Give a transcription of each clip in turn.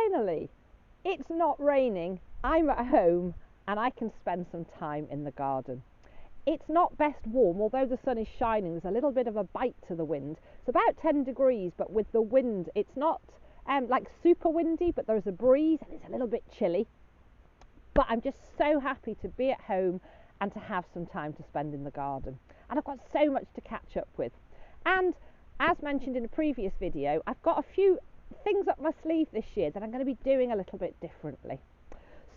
finally, it's not raining, I'm at home and I can spend some time in the garden. It's not best warm, although the sun is shining, there's a little bit of a bite to the wind. It's about 10 degrees, but with the wind, it's not like super windy, but there's a breeze and it's a little bit chilly. But I'm just so happy to be at home and to have some time to spend in the garden. And I've got so much to catch up with. And as mentioned in a previous video, I've got a few things up my sleeve this year that I'm going to be doing a little bit differently.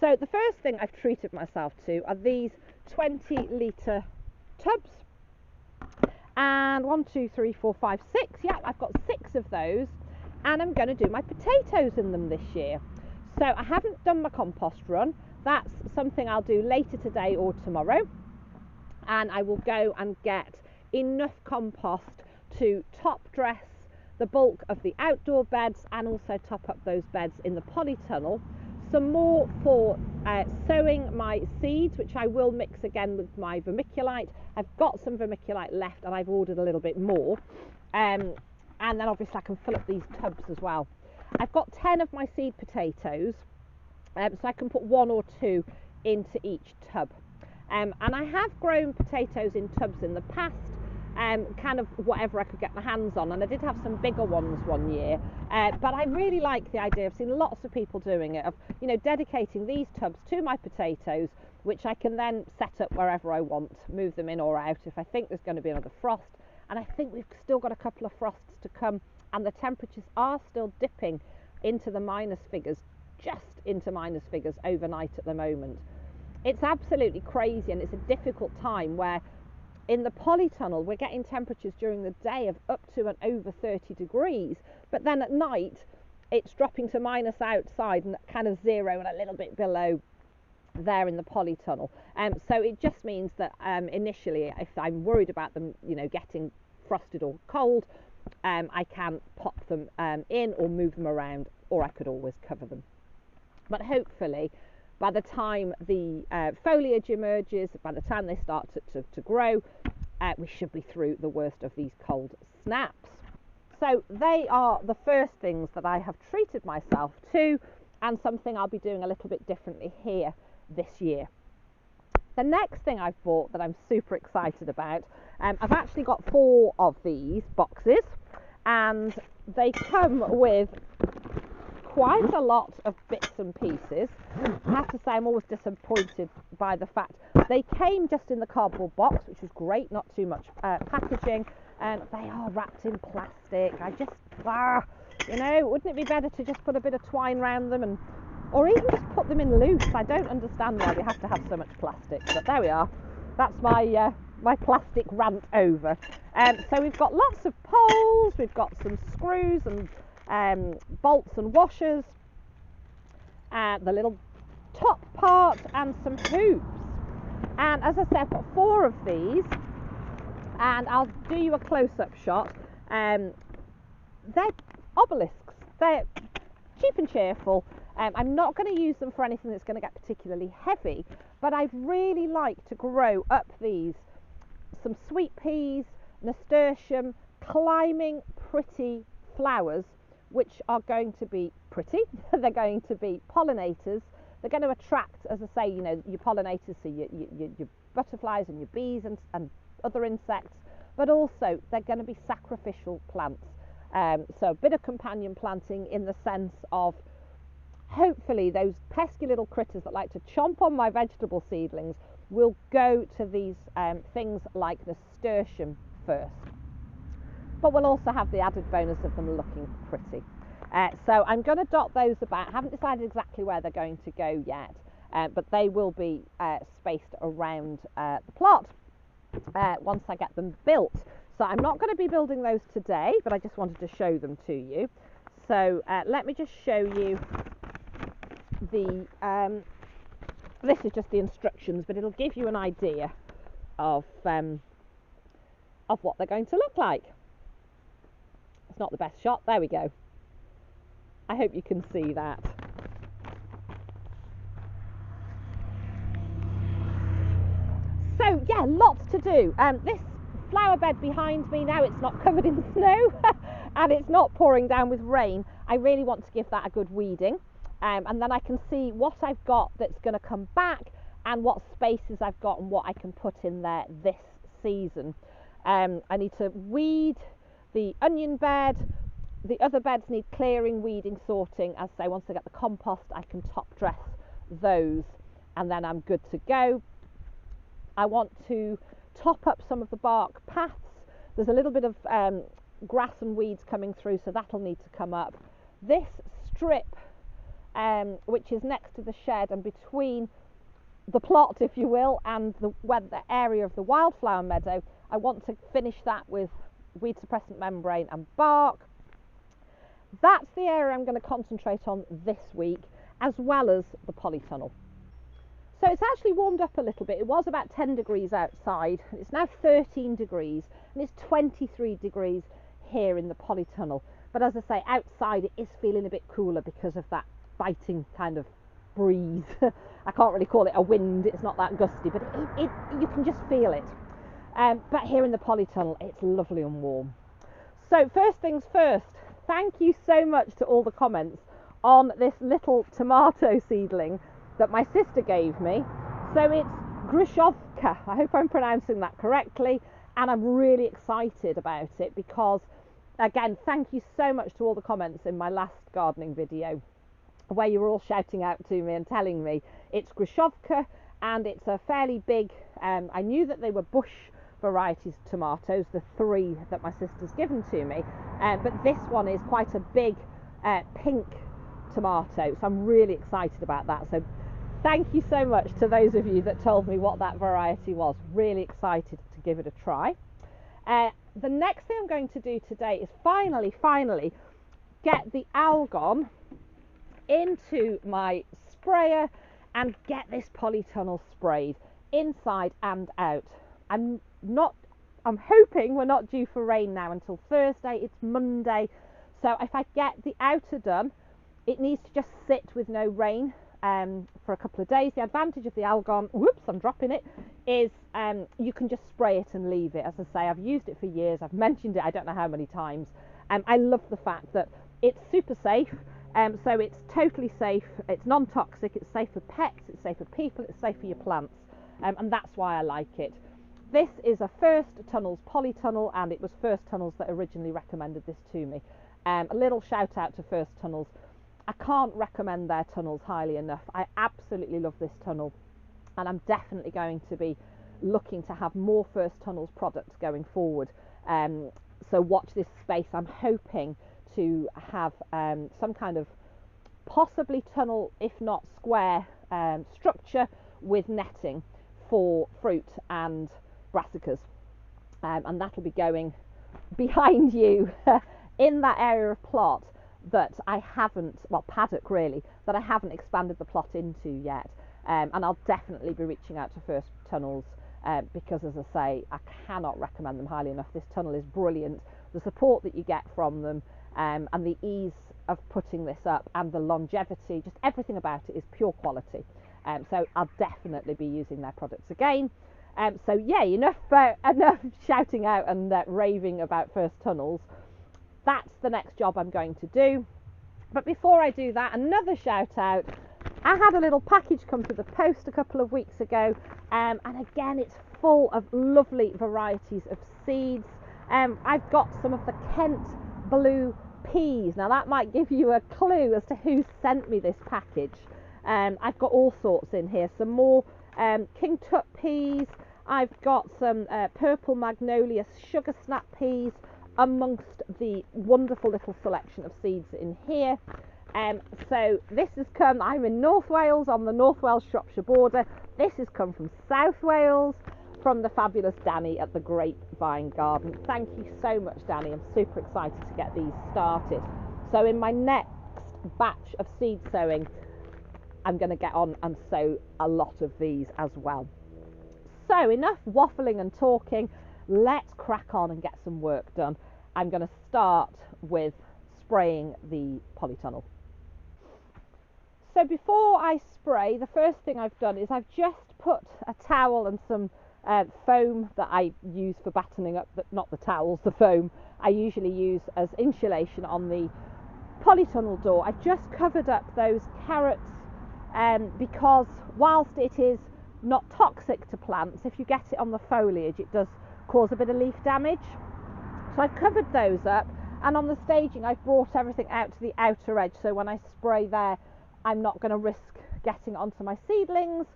So the first thing I've treated myself to are these 20-litre tubs. And 1, 2, 3, 4, 5, 6. Yeah, I've got 6 of those. And I'm going to do my potatoes in them this year. So I haven't done my compost run. That's something I'll do later today or tomorrow. And I will go and get enough compost to top dress the bulk of the outdoor beds and also top up those beds in the polytunnel. Some more for sowing my seeds, which I will mix again with my vermiculite. I've got some vermiculite left and I've ordered a little bit more. And then obviously I can fill up these tubs as well. I've got 10 of my seed potatoes, so I can put 1 or 2 into each tub. And I have grown potatoes in tubs in the past, kind of whatever I could get my hands on, and I did have some bigger ones one year, but I really like the idea. I've seen lots of people doing it, of dedicating these tubs to my potatoes, which I can then set up wherever I want, move them in or out if I think there's going to be another frost. And I think we've still got a couple of frosts to come, and the temperatures are still dipping into the minus figures, just into minus figures overnight at the moment. It's absolutely crazy, and it's a difficult time where in the polytunnel we're getting temperatures during the day of up to and over 30 degrees, but then at night it's dropping to minus outside and kind of 0 and a little bit below there in the polytunnel. So it just means that initially, if I'm worried about them getting frosted or cold, I can pop them in or move them around, or I could always cover them. But hopefully by the time the foliage emerges, by the time they start to grow, we should be through the worst of these cold snaps. So they are the first things that I have treated myself to, and something I'll be doing a little bit differently here this year. The next thing I've bought that I'm super excited about, I've actually got 4 of these boxes, and they come with quite a lot of bits and pieces. I have to say I'm always disappointed by the fact they came just in the cardboard box, which was great, not too much packaging, and they are wrapped in plastic. I just, wouldn't it be better to just put a bit of twine around them, or even just put them in loose? I don't understand why they have to have so much plastic, but there we are. That's my my plastic rant over. So we've got lots of poles, we've got some screws and bolts and washers, the little top part, and some hoops. And as I said, I've got 4 of these, and I'll do you a close-up shot. They're obelisks. They're cheap and cheerful. I'm not going to use them for anything that's going to get particularly heavy, but I'd really like to grow up some sweet peas, nasturtium, climbing pretty flowers, which are going to be pretty. They're going to be pollinators. They're going to attract, as I say, your pollinators, so your butterflies and your bees and other insects, but also they're going to be sacrificial plants. So a bit of companion planting in the sense of hopefully those pesky little critters that like to chomp on my vegetable seedlings will go to these things like nasturtium first. But we'll also have the added bonus of them looking pretty. So I'm going to dot those about. I haven't decided exactly where they're going to go yet, but they will be spaced around the plot once I get them built. So I'm not going to be building those today, but I just wanted to show them to you. So let me just show you the this is just the instructions, but it'll give you an idea of what they're going to look like. It's not the best shot. There we go. I hope you can see that. So yeah, lots to do. This flower bed behind me now, it's not covered in snow and it's not pouring down with rain. I really want to give that a good weeding. and then I can see what I've got that's going to come back and what spaces I've got and what I can put in there this season. I need to weed the onion bed. The other beds need clearing, weeding, sorting. As I say, once I get the compost, I can top dress those, and then I'm good to go. I want to top up some of the bark paths. There's a little bit of grass and weeds coming through, so that'll need to come up. This strip, which is next to the shed and between the plot, if you will, and the area of the wildflower meadow, I want to finish that with weed suppressant membrane and bark. That's the area I'm going to concentrate on this week, as well as the polytunnel. So it's actually warmed up a little bit. It was about 10 degrees outside. It's now 13 degrees, and it's 23 degrees here in the polytunnel. But as I say, outside it is feeling a bit cooler because of that biting kind of breeze. I can't really call it a wind, it's not that gusty, but you can just feel it. But here in the polytunnel, it's lovely and warm. So first things first, thank you so much to all the comments on this little tomato seedling that my sister gave me. So it's Grushovka, I hope I'm pronouncing that correctly, and I'm really excited about it because, again, thank you so much to all the comments in my last gardening video where you were all shouting out to me and telling me it's Grushovka, and it's a fairly big, I knew that they were bush varieties of tomatoes, the 3 that my sister's given to me, but this one is quite a big pink tomato, so I'm really excited about that. So thank you so much to those of you that told me what that variety was. Really excited to give it a try. The next thing I'm going to do today is finally get the algon into my sprayer and get this polytunnel sprayed inside and out. I'm hoping we're not due for rain now until Thursday. It's Monday, so if I get the outer done, it needs to just sit with no rain for a couple of days. The advantage of the algon, whoops, I'm dropping it, is you can just spray it and leave it. As I say, I've used it for years. I've mentioned it I don't know how many times. I love the fact that it's super safe. So it's totally safe, it's non-toxic, it's safe for pets, it's safe for people, it's safe for your plants, and that's why I like it. This is a First Tunnels polytunnel, and it was First Tunnels that originally recommended this to me. A little shout out to First Tunnels. I can't recommend their tunnels highly enough. I absolutely love this tunnel, and I'm definitely going to be looking to have more First Tunnels products going forward. So watch this space. I'm hoping to have some kind of possibly tunnel, if not square, structure with netting for fruit and brassicas, and that'll be going behind you in that area of plot that I haven't, well, paddock really, that I haven't expanded the plot into yet, and I'll definitely be reaching out to First Tunnels because, as I say, I cannot recommend them highly enough. This tunnel is brilliant. The support that you get from them, and the ease of putting this up, and the longevity, just everything about it is pure quality. So I'll definitely be using their products again. So yeah, enough shouting out and raving about First Tunnels. That's the next job I'm going to do. But before I do that, another shout out. I had a little package come through the post a couple of weeks ago, and again it's full of lovely varieties of seeds. I've got some of the Kent blue peas. Now that might give you a clue as to who sent me this package. I've got all sorts in here. Some more King Tut peas. I've got some purple magnolia sugar snap peas amongst the wonderful little selection of seeds in here. So this has come, I'm in North Wales on the North Wales Shropshire border. This has come from South Wales, from the fabulous Danny at the Grapevine Garden. Thank you so much, Danny. I'm super excited to get these started. So in my next batch of seed sowing, I'm going to get on and sow a lot of these as well. So enough waffling and talking, let's crack on and get some work done. I'm going to start with spraying the polytunnel. So before I spray, the first thing I've done is I've just put a towel and some foam that I use for battening up, not the towels, the foam I usually use as insulation on the polytunnel door, I've just covered up those carrots because whilst it is not toxic to plants, if you get it on the foliage it does cause a bit of leaf damage. So I've covered those up, and on the staging I've brought everything out to the outer edge, so when I spray there I'm not going to risk getting onto my seedlings.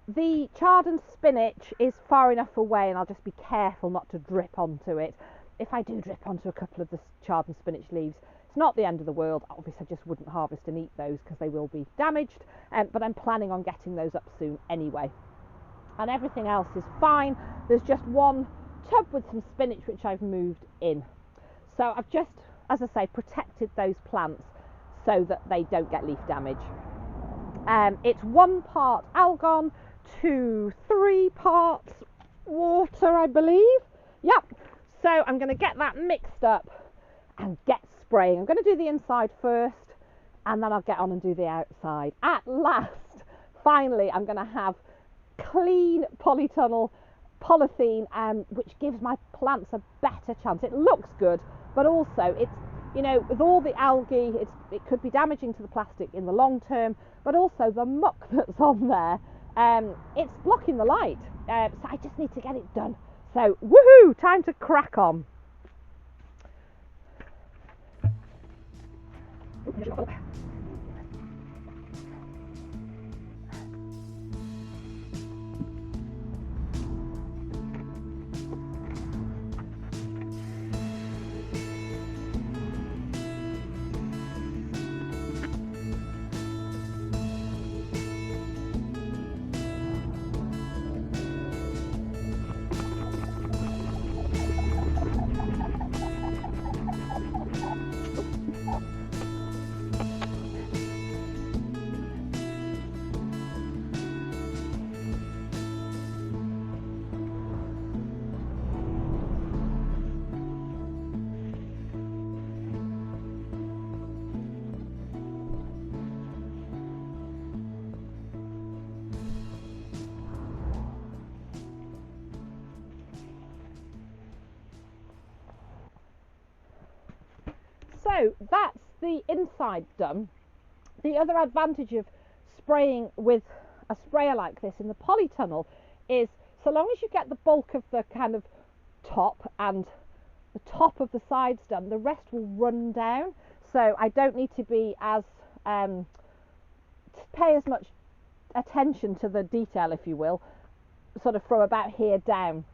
The chard and spinach is far enough away, and I'll just be careful not to drip onto it. If I do drip onto a couple of the chard and spinach leaves, it's not the end of the world. Obviously I just wouldn't harvest and eat those because they will be damaged, but I'm planning on getting those up soon anyway. And everything else is fine. There's just one tub with some spinach which I've moved in. So I've just, as I say, protected those plants so that they don't get leaf damage. It's 1 part algon to 3 parts water, I believe. Yep. So I'm going to get that mixed up and get spraying. I'm going to do the inside first, and then I'll get on and do the outside. At last, finally, I'm going to have clean polytunnel polythene, which gives my plants a better chance. It looks good, but also it's, you know, with all the algae, it could be damaging to the plastic in the long term, but also the muck that's on there, it's blocking the light. So I just need to get it done. So woohoo, time to crack on. So that's the inside done. The other advantage of spraying with a sprayer like this in the polytunnel is, so long as you get the bulk of the kind of top and the top of the sides done, the rest will run down. So I don't need to be as to pay as much attention to the detail, if you will, sort of from about here down,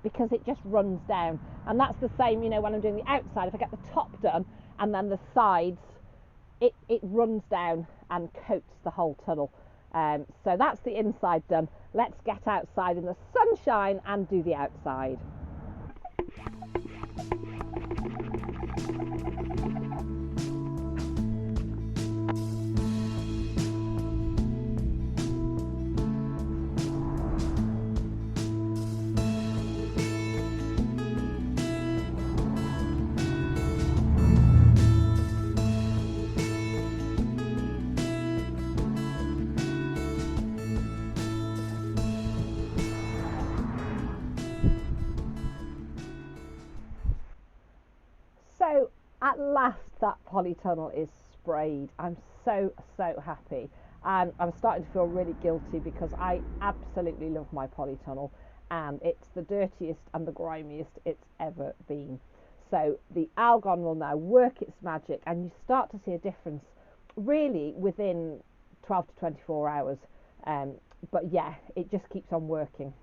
because it just runs down. And that's the same, you know, when I'm doing the outside. If I get the top done and then the sides, it runs down and coats the whole tunnel. So that's the inside done. Let's get outside in the sunshine and do the outside. So at last that polytunnel is sprayed. I'm so happy, and I'm starting to feel really guilty because I absolutely love my polytunnel, and it's the dirtiest and the grimiest it's ever been. So the algon will now work its magic, and you start to see a difference really within 12 to 24 hours. But yeah, it just keeps on working,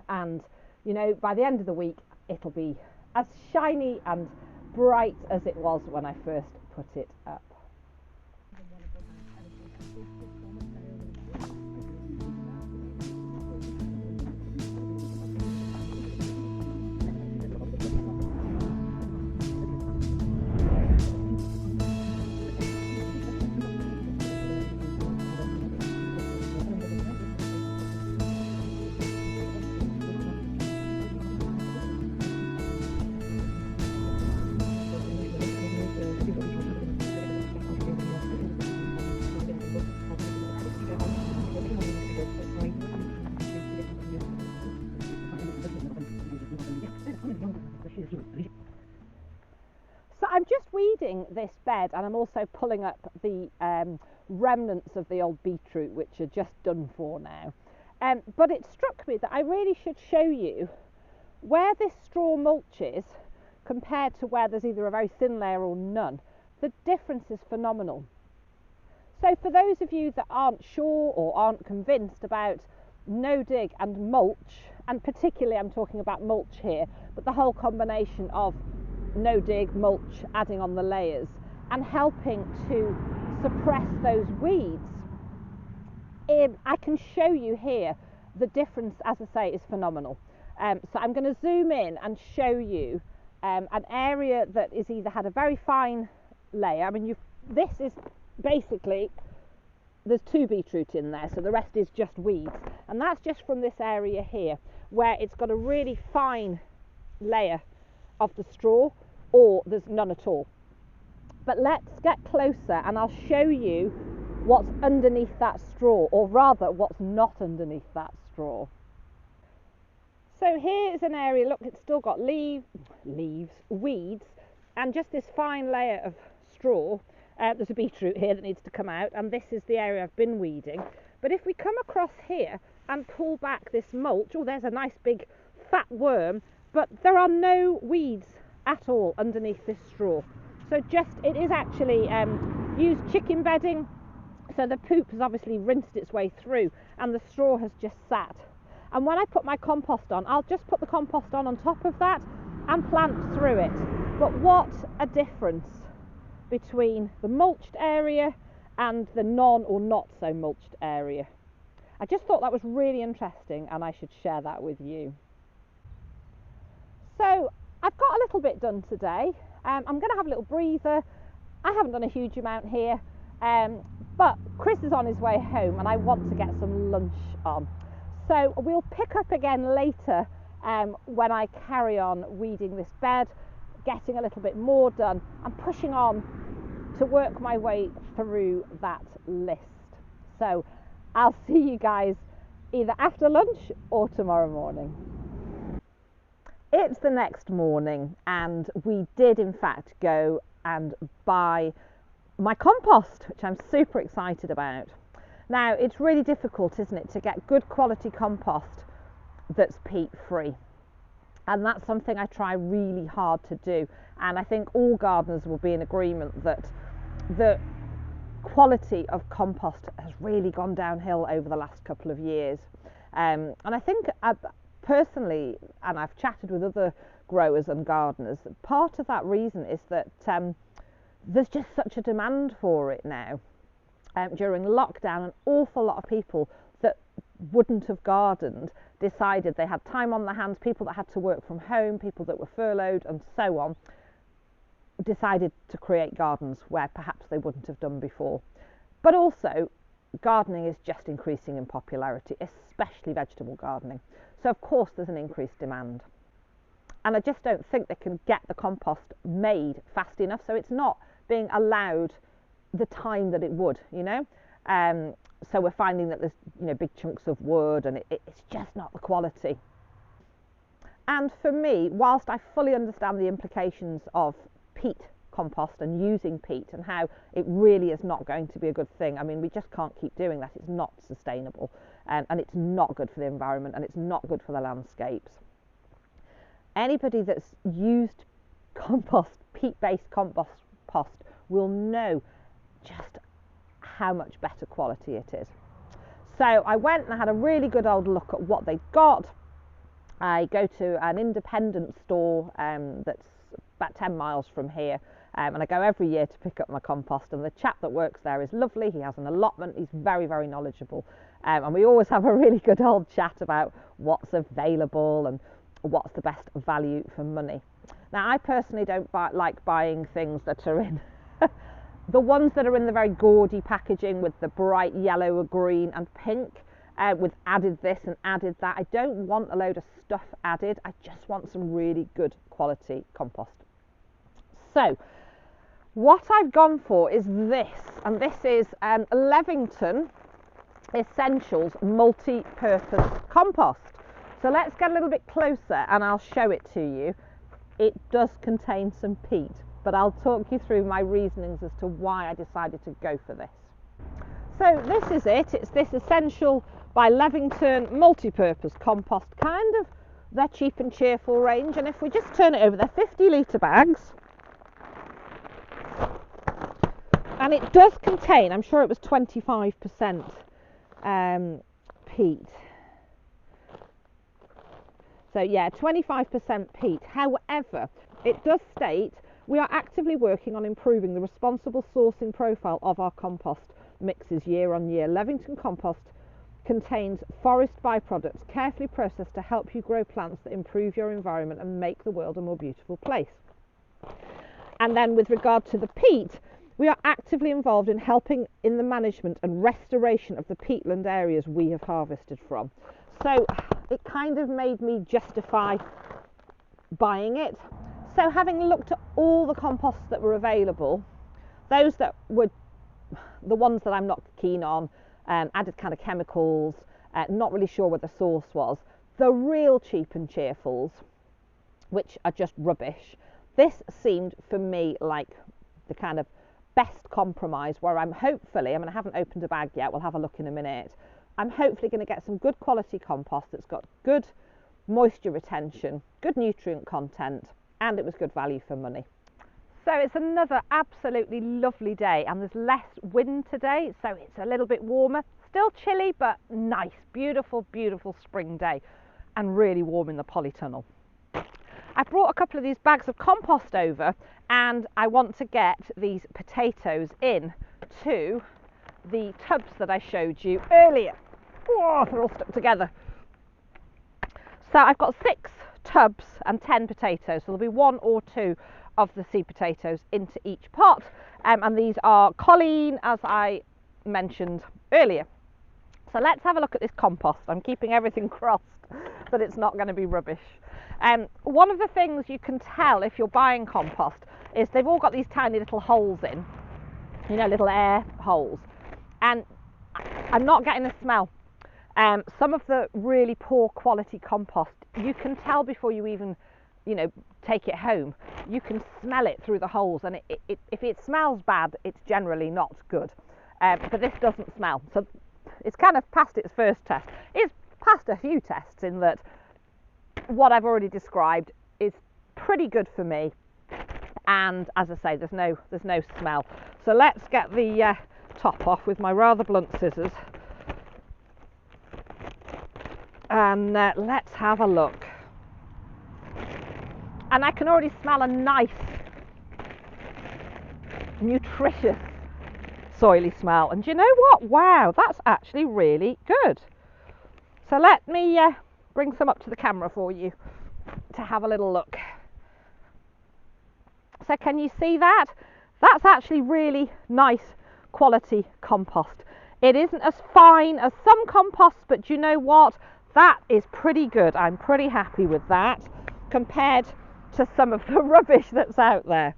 and you know, by the end of the week it'll be as shiny and bright as it was when I first put it up. weeding this bed, and I'm also pulling up the remnants of the old beetroot, which are just done for now. But it struck me that I really should show you where this straw mulch is compared to where there's either a very thin layer or none. The difference is phenomenal. So for those of you that aren't sure or aren't convinced about no dig and mulch, and particularly I'm talking about mulch here, but the whole combination of no dig, mulch, adding on the layers and helping to suppress those weeds, I can show you here the difference, as I say, is phenomenal. So I'm going to zoom in and show you an area that is either had a very fine layer. I mean, this is basically, there's 2 beetroot in there, so the rest is just weeds, and that's just from this area here where it's got a really fine layer of the straw, or there's none at all. But let's get closer and I'll show you what's underneath that straw, or rather what's not underneath that straw. So here's an area, look, it's still got weeds, and just this fine layer of straw. There's a beetroot here that needs to come out, and this is the area I've been weeding. But if we come across here and pull back this mulch, oh, there's a nice big fat worm, but there are no weeds at all underneath this straw. So it is actually used chicken bedding, so the poop has obviously rinsed its way through and the straw has just sat. And when I put my compost on, I'll just put the compost on top of that and plant through it. But what a difference between the mulched area and the non or not so mulched area. I just thought that was really interesting and I should share that with you. So I've got a little bit done today. I'm going to have a little breather. I haven't done a huge amount here, but Chris is on his way home and I want to get some lunch on. So we'll pick up again later when I carry on weeding this bed, getting a little bit more done and pushing on to work my way through that list. So I'll see you guys either after lunch or tomorrow morning. It's the next morning and we did in fact go and buy my compost, which I'm super excited about. Now it's really difficult, isn't it, to get good quality compost that's peat free, and that's something I try really hard to do, and I think all gardeners will be in agreement that the quality of compost has really gone downhill over the last couple of years, and I think personally, and I've chatted with other growers and gardeners, part of that reason is that there's just such a demand for it now. During lockdown, an awful lot of people that wouldn't have gardened decided they had time on their hands, people that had to work from home, people that were furloughed and so on, decided to create gardens where perhaps they wouldn't have done before. But also, gardening is just increasing in popularity, especially vegetable gardening. So of course there's an increased demand. And I just don't think they can get the compost made fast enough, so it's not being allowed the time that it would, you know. So we're finding that there's, you know, big chunks of wood and it's just not the quality. And for me, whilst I fully understand the implications of peat compost and using peat and how it really is not going to be a good thing, I mean, we just can't keep doing that. It's not sustainable, and it's not good for the environment and it's not good for the landscapes. Anybody that's used compost, peat-based compost, will know just how much better quality it is. So I went and I had a really good old look at what they'd got. I go to an independent store that's about 10 miles from here, and I go every year to pick up my compost, and the chap that works there is lovely. He has an allotment, he's very, very knowledgeable, and we always have a really good old chat about what's available and what's the best value for money. Now I personally don't like buying things that are in the ones that are in the very gaudy packaging with the bright yellow or green and pink, with added this and added that. I don't want a load of stuff added. I just want some really good quality compost. So what I've gone for is this, and this is Levington Essentials multi-purpose compost. So let's get a little bit closer and I'll show it to you. It does contain some peat. but I'll talk you through my reasonings as to why I decided to go for this. So this is it. It's this Essential by Levington multi-purpose compost, kind of their cheap and cheerful range. And if we just turn it over, they're 50-litre bags. And it does contain, I'm sure it was 25% peat. So yeah, 25% peat. However, it does state we are actively working on improving the responsible sourcing profile of our compost mixes year on year. Levington compost contains forest byproducts carefully processed to help you grow plants that improve your environment and make the world a more beautiful place. And then with regard to the peat, we are actively involved in helping in the management and restoration of the peatland areas we have harvested from. So it kind of made me justify buying it. So having looked at all the composts that were available, those that were the ones that I'm not keen on, added kind of chemicals, not really sure what the source was, the real cheap and cheerfuls, which are just rubbish, this seemed for me like the kind of best compromise where I'm hopefully, I mean I haven't opened a bag yet, we'll have a look in a minute, I'm hopefully going to get some good quality compost that's got good moisture retention, good nutrient content, and it was good value for money. So it's another absolutely lovely day, and there's less wind today, so it's a little bit warmer, still chilly but nice, beautiful, beautiful spring day, and really warm in the polytunnel. I brought a couple of these bags of compost over, and I want to get these potatoes in to the tubs that I showed you earlier. Oh, they're all stuck together. So I've got 6 tubs and 10 potatoes, so there'll be 1 or 2 of the seed potatoes into each pot, and these are Colleen, as I mentioned earlier. So let's have a look at this compost. I'm keeping everything crossed that it's not going to be rubbish. One of the things you can tell if you're buying compost is they've all got these tiny little holes in, you know, little air holes, and I'm not getting a smell. Some of the really poor quality compost, you can tell before you even, you know, take it home. You can smell it through the holes, and if it smells bad, it's generally not good. But this doesn't smell, so it's kind of passed its first test. It's passed a few tests in that what I've already described is pretty good for me, and as I say, there's no smell. So let's get the top off with my rather blunt scissors, and let's have a look. And I can already smell a nice, nutritious, soily smell. And do you know what? Wow, that's actually really good. So let me bring some up to the camera for you to have a little look. So can you see that? That's actually really nice quality compost. It isn't as fine as some composts, but do you know what? That is pretty good. I'm pretty happy with that compared to some of the rubbish that's out there.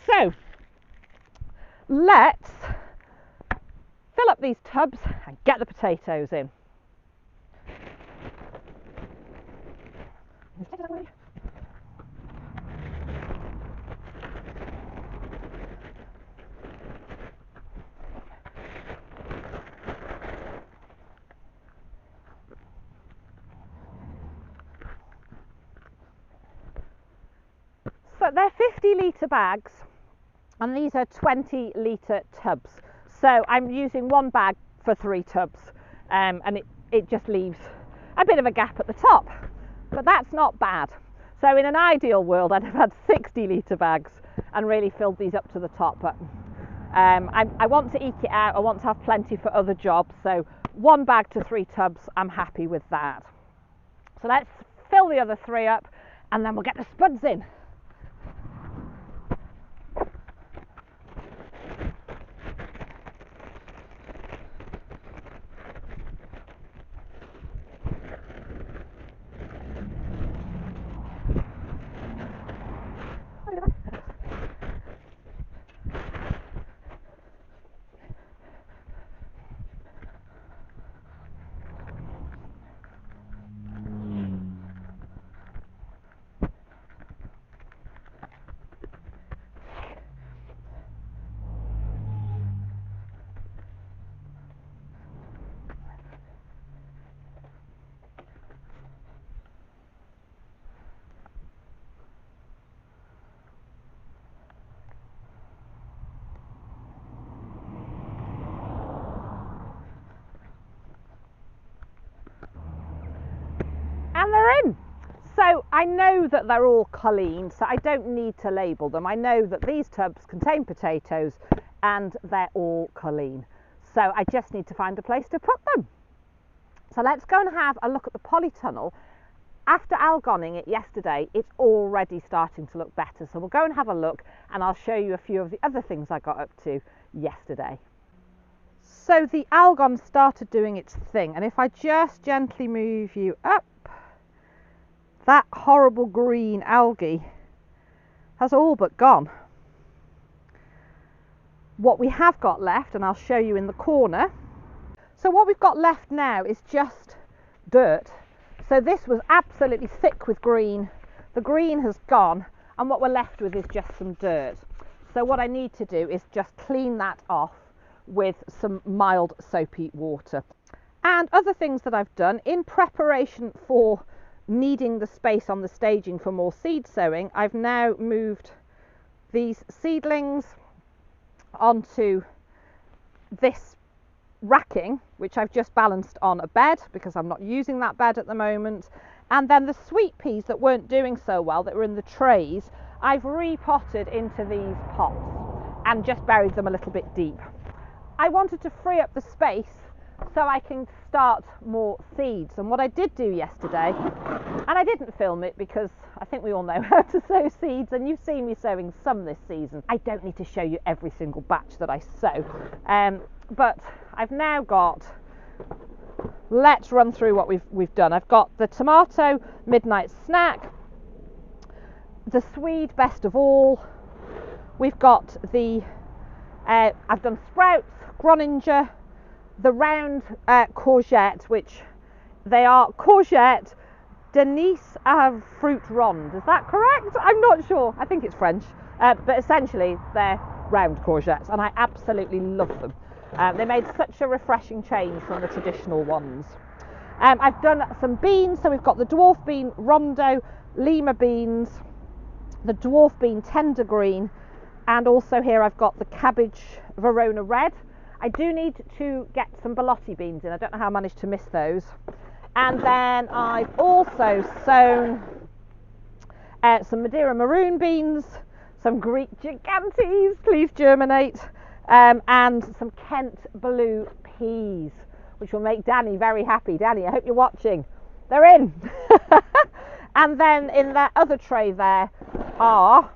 So let's fill up these tubs and get the potatoes in. So they're 50-litre bags, and these are 20-litre tubs. So I'm using 1 bag for 3 tubs, and it just leaves a bit of a gap at the top, but that's not bad. So in an ideal world, I'd have had 60-litre bags and really filled these up to the top, but I want to eke it out. I want to have plenty for other jobs, so 1 bag to 3 tubs, I'm happy with that. So let's fill the other 3 up, and then we'll get the spuds in. they're in. So I know that they're all Colleen, so I don't need to label them. I know that these tubs contain potatoes and they're all Colleen. So I just need to find a place to put them. So let's go and have a look at the polytunnel. After algoning it yesterday, it's already starting to look better. So we'll go and have a look and I'll show you a few of the other things I got up to yesterday. So the algon started doing its thing, and if I just gently move you up, that horrible green algae has all but gone. What we have got left, and I'll show you in the corner, so what we've got left now is just dirt. So this was absolutely thick with green. The green has gone, and what we're left with is just some dirt. So what I need to do is just clean that off with some mild soapy water. And other things that I've done in preparation for needing the space on the staging for more seed sowing, I've now moved these seedlings onto this racking, which I've just balanced on a bed because I'm not using that bed at the moment. And then the sweet peas that weren't doing so well, that were in the trays, I've repotted into these pots and just buried them a little bit deep. I wanted to free up the space so I can start more seeds. And what I did do yesterday, and I didn't film it because I think we all know how to sow seeds, and you've seen me sowing some this season. I don't need to show you every single batch that I sow, but I've now got, let's run through what we've done. I've got the tomato midnight snack, the Swede best of all, we've got the I've done sprouts, Groninger, the round courgette, which they are courgette Denise fruit ronde. Is that correct? I'm not sure. I think it's French, but essentially they're round courgettes, and I absolutely love them. They made such a refreshing change from the traditional ones. I've done some beans, so we've got the dwarf bean rondo, lima beans, the dwarf bean tender green, and also here I've got the cabbage Verona red. I do need to get some Belotti beans in. I don't know how I managed to miss those. And then I've also sown some Madeira maroon beans, some Greek gigantes, please germinate, and some Kent blue peas, which will make Danny very happy. Danny, I hope you're watching. They're in. And then in that other tray there are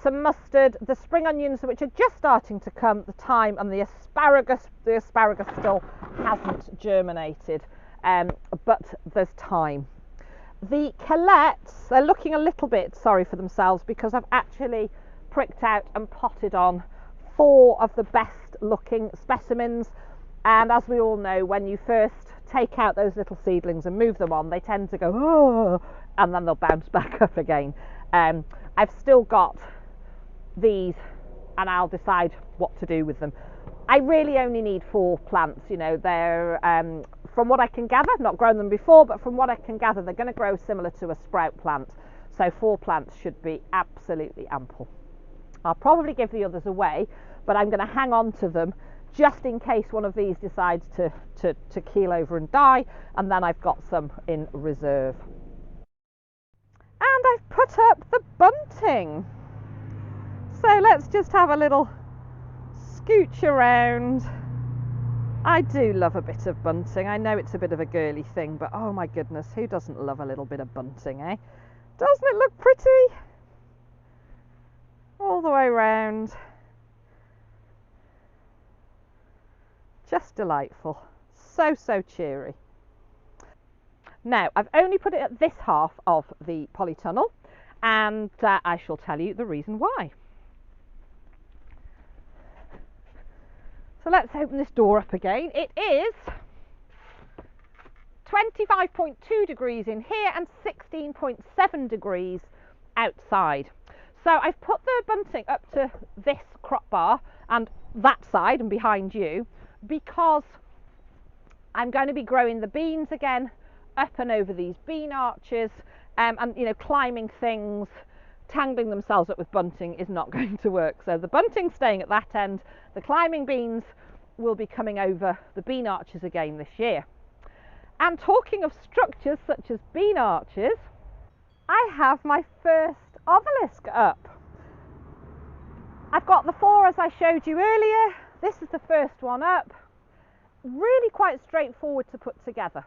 some mustard, the spring onions, which are just starting to come, the thyme, and the asparagus. The asparagus still hasn't germinated, but there's time. The colettes, they're looking a little bit sorry for themselves because I've actually pricked out and potted on 4 of the best looking specimens, and as we all know, when you first take out those little seedlings and move them on, they tend to go, oh, and then they'll bounce back up again. I've still got these, and I'll decide what to do with them. I really only need 4 plants. You know, they're from what I can gather, I've not grown them before, but from what I can gather, they're going to grow similar to a sprout plant. So 4 plants should be absolutely ample. I'll probably give the others away, but I'm going to hang on to them just in case one of these decides to keel over and die, and then I've got some in reserve. And I've put up the bunting. So let's just have a little scooch around. I do love a bit of bunting. I know it's a bit of a girly thing, but oh my goodness, who doesn't love a little bit of bunting, eh? Doesn't it look pretty? All the way around. Just delightful. So cheery. Now, I've only put it at this half of the polytunnel, and I shall tell you the reason why. So let's open this door up again. It is 25.2 degrees in here and 16.7 degrees outside. So I've put the bunting up to this crop bar and that side and behind you because I'm going to be growing the beans again up and over these bean arches, and you know, climbing things, tangling themselves up with bunting is not going to work. So the bunting's staying at that end. The climbing beans will be coming over the bean arches again this year. And talking of structures such as bean arches, I have my first obelisk up. I've got the 4 as I showed you earlier. This is the first one up. Really quite straightforward to put together.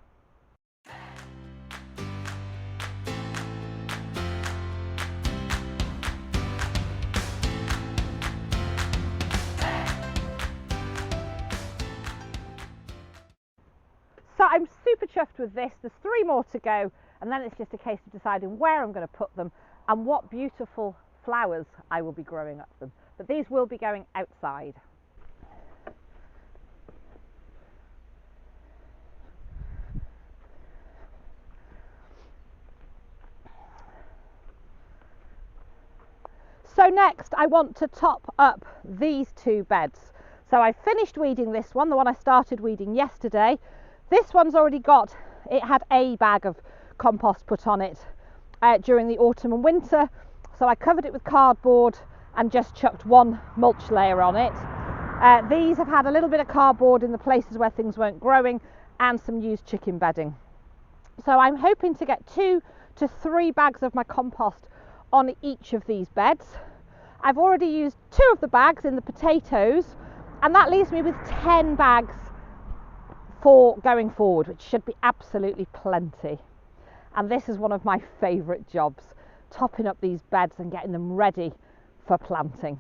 So I'm super chuffed with this. There's 3 more to go, and then it's just a case of deciding where I'm going to put them and what beautiful flowers I will be growing up them. But these will be going outside. So next I want to top up these 2 beds. So I finished weeding this one, the one I started weeding yesterday. This one's already got, it had a bag of compost put on it during the autumn and winter. So I covered it with cardboard and just chucked 1 mulch layer on it. These have had a little bit of cardboard in the places where things weren't growing and some used chicken bedding. So I'm hoping to get 2 to 3 bags of my compost on each of these beds. I've already used 2 of the bags in the potatoes, and that leaves me with 10 bags for going forward, which should be absolutely plenty. And this is one of my favourite jobs, topping up these beds and getting them ready for planting.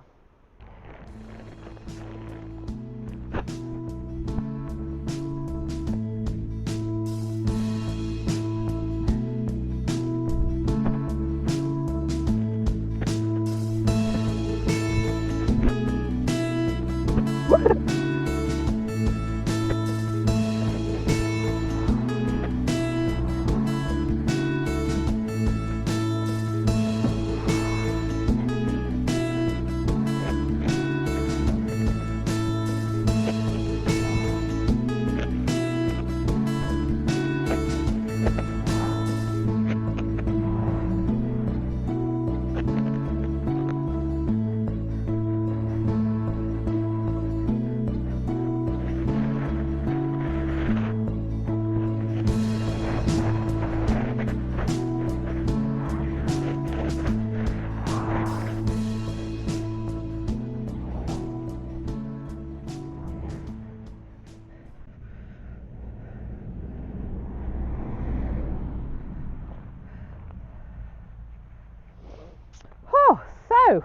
So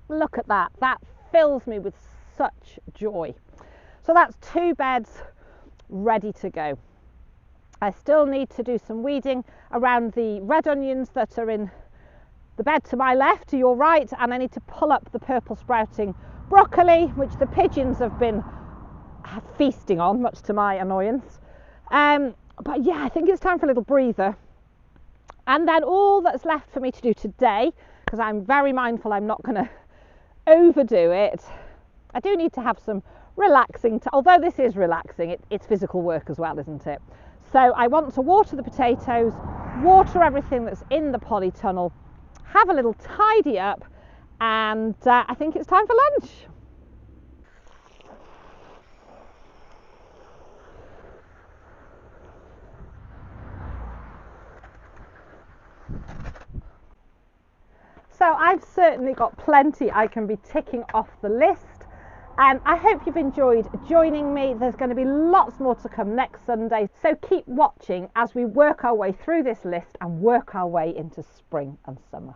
look at that, that fills me with such joy. So that's 2 beds ready to go. I still need to do some weeding around the red onions that are in the bed to my left, to your right, and I need to pull up the purple sprouting broccoli, which the pigeons have been feasting on, much to my annoyance. But yeah, I think it's time for a little breather. And then all that's left for me to do today, because I'm very mindful I'm not going to overdo it, I do need to have some relaxing, although this is relaxing, it's physical work as well, isn't it? So I want to water the potatoes, water everything that's in the polytunnel, have a little tidy up, and I think it's time for lunch. So I've certainly got plenty I can be ticking off the list, and I hope you've enjoyed joining me. There's going to be lots more to come next Sunday, so keep watching as we work our way through this list and work our way into spring and summer.